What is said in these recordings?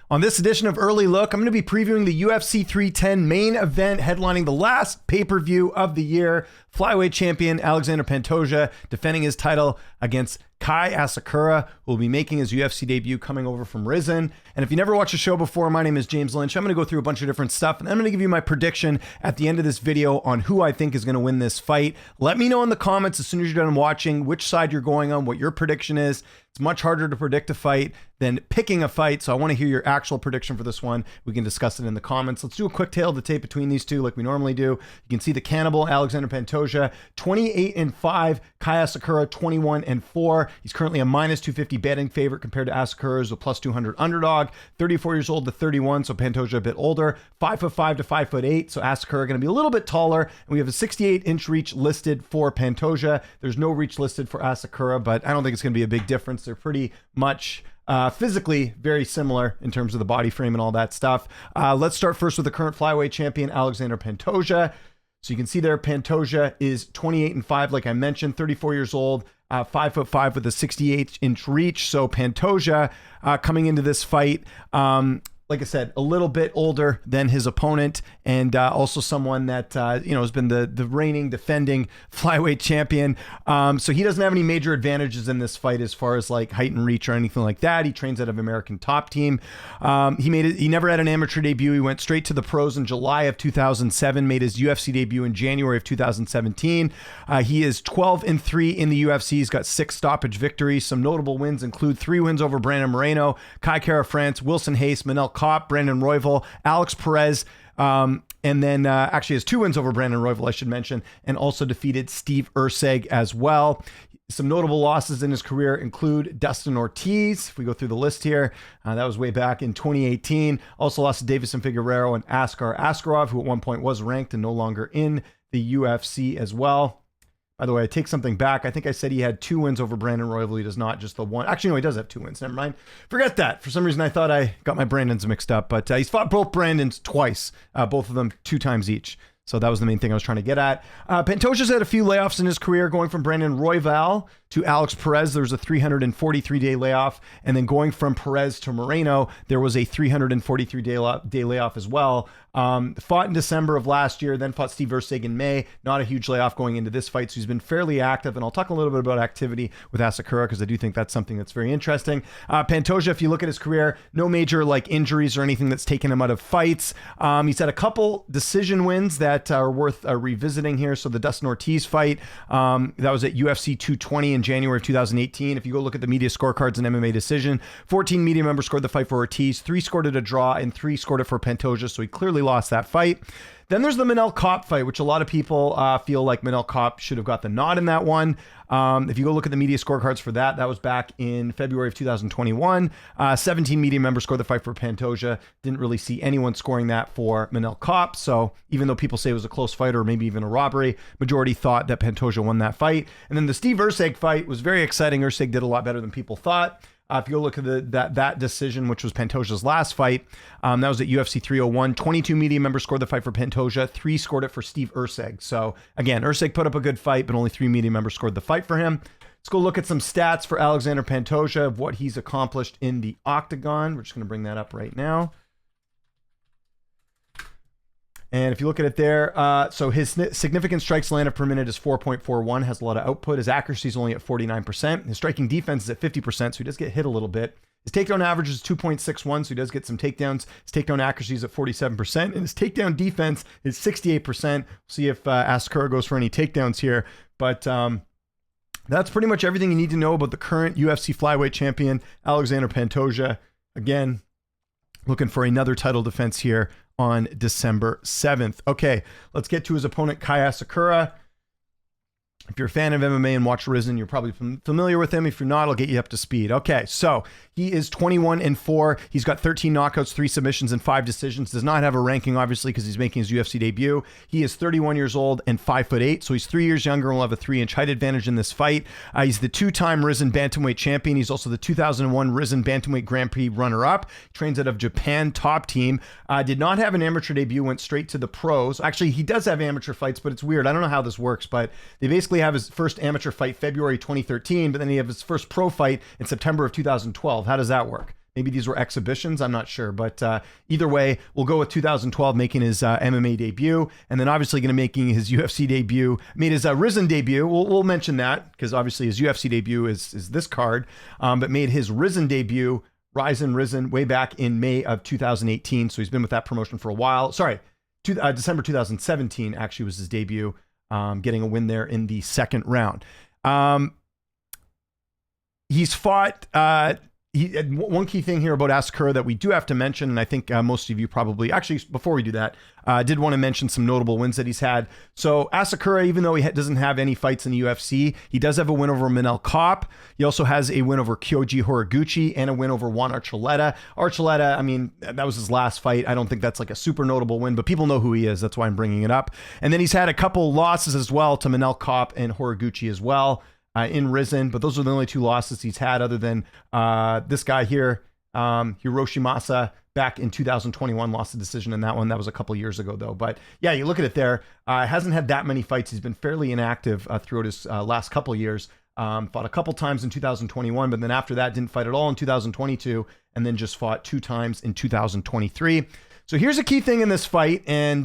On this edition of Early Look, I'm going to be previewing the UFC 310 main event headlining the last pay-per-view of the year. Flyweight champion Alexandre Pantoja defending his title against Kai Asakura, who will be making his UFC debut coming over from Risen. And if you never watched the show before, my name is James Lynch. I'm going to go through a bunch of different stuff, and I'm going to give you my prediction at the end of this video on who I think is going to win this fight. Let me know in the comments as soon as you're done watching which side you're going on, what your prediction is. It's much harder to predict a fight than picking a fight, so I want to hear your actual prediction for this one. We can discuss it in the comments. Let's do a quick tail of the tape between these two like we normally do. You can see the cannibal, Alexandre Pantoja, 28-5, Kai Asakura, 21-4. He's currently a minus 250 betting favorite compared to Asakura, who's a plus 200 underdog. 34 years old to 31, so Pantoja a bit older. 5'5" to 5'8", so Asakura going to be a little bit taller. And we have a 68-inch reach listed for Pantoja. There's no reach listed for Asakura, but I don't think it's going to be a big difference. They're pretty much physically very similar in terms of the body frame and all that stuff. Let's start first with the current flyweight champion, Alexandre Pantoja. So you can see there, Pantoja is 28-5, like I mentioned, 34 years old, 5'5" with a 68-inch reach. So Pantoja coming into this fight, like I said, a little bit older than his opponent, and also someone that has been the reigning, defending flyweight champion. So he doesn't have any major advantages in this fight as far as like height and reach or anything like that. He trains out of American Top Team. He never had an amateur debut. He went straight to the pros in July of 2007. Made his UFC debut in January of 2017. He is 12-3 in the UFC. He's got 6 stoppage victories. Some notable wins include 3 wins over Brandon Moreno, Kai Kara France, Wilson Hayes, Manel Kopp, Brandon Royval, Alex Perez, and then actually has 2 wins over Brandon Royval, I should mention, and also defeated Steve Erceg as well. Some notable losses in his career include Dustin Ortiz. If we go through the list here, that was way back in 2018. Also lost to Davison Figueiredo and Askar Askarov, who at one point was ranked and no longer in the UFC as well. By the way, I take something back. I think I said he had 2 wins over Brandon Royval. He does not, just the one. Actually, no, he does have 2 wins. Never mind. Forget that. For some reason, I thought I got my Brandons mixed up. But he's fought both Brandons twice, both of them 2 times each. So that was the main thing I was trying to get at. Pantoja's had a few layoffs in his career, going from Brandon Royval to Alex Perez. There was a 343-day layoff. And then going from Perez to Moreno, there was a 343-day layoff as well. Fought in December of last year, then fought Steve Erceg in May. Not a huge layoff going into this fight, so he's been fairly active. And I'll talk a little bit about activity with Asakura because I do think that's something that's very interesting. Pantoja, if you look at his career, no major like injuries or anything that's taken him out of fights. He's had a couple decision wins that are worth revisiting here. So the Dustin Ortiz fight, that was at UFC 220 in January of 2018. If you go look at the media scorecards and MMA decision, 14 media members scored the fight for Ortiz, 3 scored it a draw, and 3 scored it for Pantoja. So he clearly lost that fight. Then there's the Manel Kopp fight, which a lot of people feel like Manel Kopp should have got the nod in that one. If you go look at the media scorecards for that, that was back in February of 2021. 17 media members scored the fight for Pantoja. Didn't really see anyone scoring that for Manel Kopp. So even though people say it was a close fight or maybe even a robbery, majority thought that Pantoja won that fight. And then the Steve Erceg fight was very exciting. Erceg did a lot better than people thought. If you go look at that decision, which was Pantoja's last fight, that was at UFC 301. 22 media members scored the fight for Pantoja. 3 scored it for Steve Erceg. So again, Erceg put up a good fight, but only 3 media members scored the fight for him. Let's go look at some stats for Alexandre Pantoja of what he's accomplished in the octagon. We're just going to bring that up right now. And if you look at it there, so his significant strikes landed per minute is 4.41, has a lot of output. His accuracy is only at 49%. His striking defense is at 50%, so he does get hit a little bit. His takedown average is 2.61, so he does get some takedowns. His takedown accuracy is at 47%, and his takedown defense is 68%. We'll see if Asakura goes for any takedowns here. But that's pretty much everything you need to know about the current UFC flyweight champion, Alexandre Pantoja. Again, looking for another title defense here on December 7th. Okay, let's get to his opponent, Kai Asakura. If you're a fan of MMA and watch Risen, you're probably familiar with him. If you're not, I'll get you up to speed. Okay, so he is 21-4. He's got 13 knockouts, 3 submissions, and 5 decisions. Does not have a ranking, obviously, because he's making his UFC debut. He is 31 years old and 5'8", so he's 3 years younger and will have a 3-inch height advantage in this fight. He's the 2-time Risen Bantamweight champion. He's also the 2001 Risen Bantamweight Grand Prix runner-up. Trains out of Japan Top Team. Did not have an amateur debut, went straight to the pros. Actually, he does have amateur fights, but it's weird. I don't know how this works, but they basically have his first amateur fight February 2013, but then he have his first pro fight in September of 2012. How does that work? Maybe these were exhibitions. I'm not sure. But either way, we'll go with 2012 making his MMA debut. And then obviously going to making his UFC debut. Made his Risen debut. We'll mention that because obviously his UFC debut is this card. But made his Risen debut, Risen, way back in May of 2018. So he's been with that promotion for a while. Sorry, December 2017 actually was his debut, getting a win there in the second round. He's fought... one key thing here about Asakura that we do have to mention, and I think most of you probably, actually, before we do that, did want to mention some notable wins that he's had. So Asakura, even though he doesn't have any fights in the UFC, he does have a win over Manel Kape. He also has a win over Kyoji Horiguchi and a win over Juan Archuleta. Archuleta, I mean, that was his last fight. I don't think that's like a super notable win, but people know who he is. That's why I'm bringing it up. And then he's had a couple losses as well to Manel Kape and Horiguchi as well. In Risen, but those are the only two losses he's had other than this guy here, Hiroshi Masa, back in 2021, lost the decision in that one. That was a couple years ago, though. But yeah, you look at it there, hasn't had that many fights. He's been fairly inactive throughout his last couple years. Fought a couple times in 2021, but then after that, didn't fight at all in 2022, and then just fought 2 times in 2023. So here's a key thing in this fight, and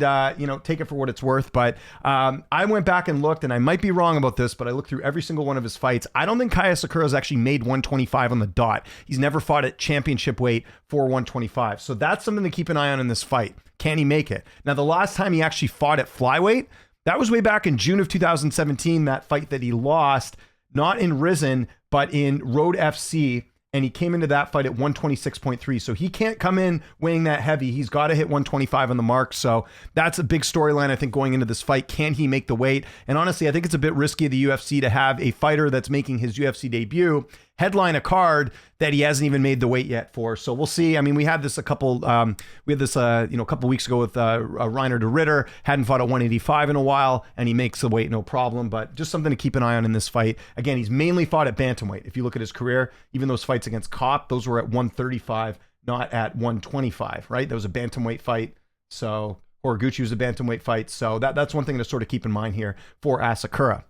take it for what it's worth. But I went back and looked, and I might be wrong about this, but I looked through every single one of his fights. I don't think Kai Asakura has actually made 125 on the dot. He's never fought at championship weight for 125. So that's something to keep an eye on in this fight. Can he make it? Now, the last time he actually fought at flyweight, that was way back in June of 2017, that fight that he lost, not in Risen, but in Road FC. And he came into that fight at 126.3. So he can't come in weighing that heavy. He's got to hit 125 on the mark. So that's a big storyline, I think, going into this fight. Can he make the weight? And honestly, I think it's a bit risky of the UFC to have a fighter that's making his UFC debut headline a card that he hasn't even made the weight yet for. So we'll see. I mean, we had this a couple weeks ago with Reiner de Ritter. Hadn't fought at 185 in a while, and he makes the weight no problem. But just something to keep an eye on in this fight. Again, he's mainly fought at bantamweight. If you look at his career, even those fights against Kape, those were at 135, not at 125, right? That was a bantamweight fight. So Horiguchi was a bantamweight fight. So that's one thing to sort of keep in mind here for Asakura.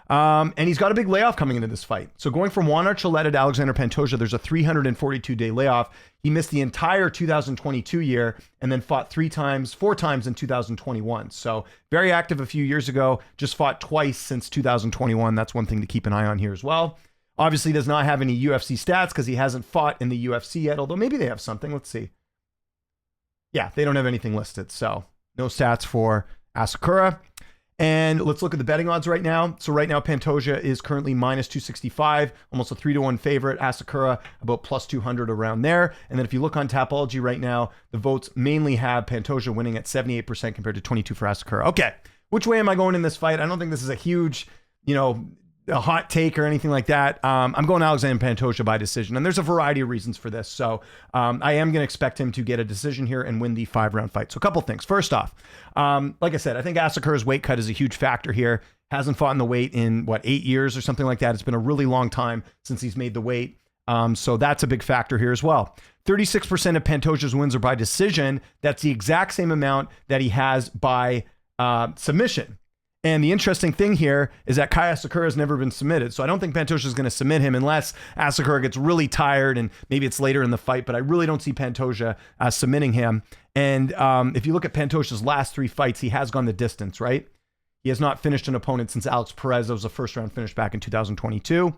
And he's got a big layoff coming into this fight. So going from Juan Archuleta to Alexandre Pantoja, there's a 342-day layoff. He missed the entire 2022 year and then fought 4 times in 2021. So very active a few years ago, just fought twice since 2021. That's one thing to keep an eye on here as well. Obviously does not have any UFC stats because he hasn't fought in the UFC yet, although maybe they have something. Let's see. Yeah, they don't have anything listed. So no stats for Asakura. And let's look at the betting odds right now. So right now, Pantoja is currently minus 265, almost a 3-1 favorite. Asakura about plus 200 around there. And then if you look on Tapology right now, the votes mainly have Pantoja winning at 78% compared to 22 for Asakura. Okay, which way am I going in this fight? I don't think this is a huge, a hot take or anything like that. I'm going Alexandre Pantoja by decision, and there's a variety of reasons for this. So I am going to expect him to get a decision here and win the 5-round fight. So a couple things. First off, like I said, I think Asakura's weight cut is a huge factor here. Hasn't fought in the weight in 8 years or something like that. It's been a really long time since he's made the weight. So that's a big factor here as well. 36% of Pantoja's wins are by decision. That's the exact same amount that he has by submission. And the interesting thing here is that Kai Asakura has never been submitted. So I don't think Pantoja is going to submit him unless Asakura gets really tired and maybe it's later in the fight. But I really don't see Pantoja submitting him. And if you look at Pantoja's last 3 fights, he has gone the distance, right? He has not finished an opponent since Alex Perez. That was a first-round finish back in 2022.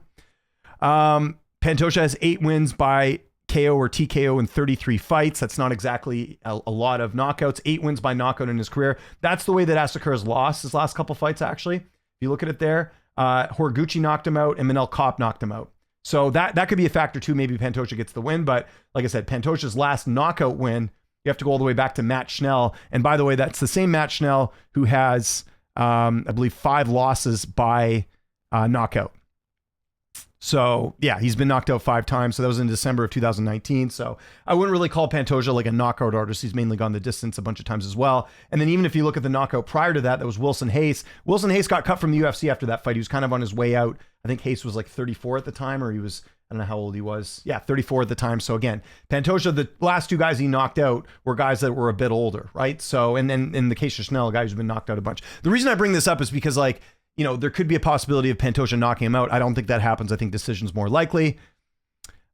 Pantoja has 8 wins by KO or TKO in 33 fights. That's not exactly a lot of knockouts. 8 wins by knockout in his career. That's the way that Asakura's lost his last couple fights, actually. If you look at it there, Horiguchi knocked him out and Manel Kape knocked him out. So that could be a factor too. Maybe Pantoja gets the win. But like I said, Pantoja's last knockout win, you have to go all the way back to Matt Schnell. And by the way, that's the same Matt Schnell who has, I believe, 5 losses by knockout. So yeah, he's been knocked out 5 times. So that was in December of 2019. So I wouldn't really call Pantoja like a knockout artist. He's mainly gone the distance a bunch of times as well. And then even if you look at the knockout prior to that, that was Wilson Hayes. Wilson Hayes got cut from the UFC after that fight. He was kind of on his way out. I think Hayes was like 34 at the time, or he was, I don't know how old he was. Yeah, 34 at the time. So again, Pantoja, the last 2 guys he knocked out were guys that were a bit older, right? So, and then in the case of Schnell, a guy who's been knocked out a bunch. The reason I bring this up is because there could be a possibility of Pantoja knocking him out. I don't think that happens. I think decision's more likely.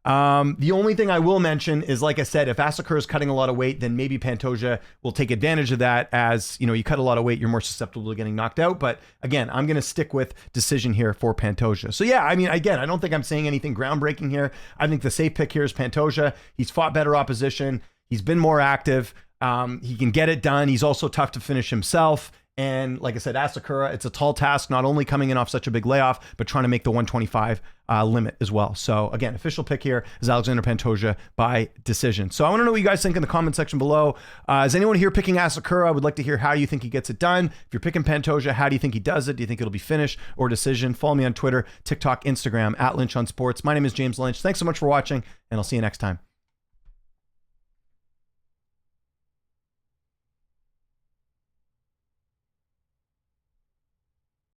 The only thing I will mention is, like I said, if Asakura is cutting a lot of weight, then maybe Pantoja will take advantage of that. As you know, you cut a lot of weight, you're more susceptible to getting knocked out. But again, I'm going to stick with decision here for Pantoja. So yeah, I mean, again, I don't think I'm saying anything groundbreaking here. I think the safe pick here is Pantoja. He's fought better opposition. He's been more active. He can get it done. He's also tough to finish himself. And like I said, Asakura, it's a tall task, not only coming in off such a big layoff, but trying to make the 125 limit as well. So again, official pick here is Alexandre Pantoja by decision. So I want to know what you guys think in the comment section below. Is anyone here picking Asakura? I would like to hear how you think he gets it done. If you're picking Pantoja, how do you think he does it? Do you think it'll be finish or decision? Follow me on Twitter, TikTok, Instagram, @Lynch on Sports. My name is James Lynch. Thanks so much for watching, and I'll see you next time.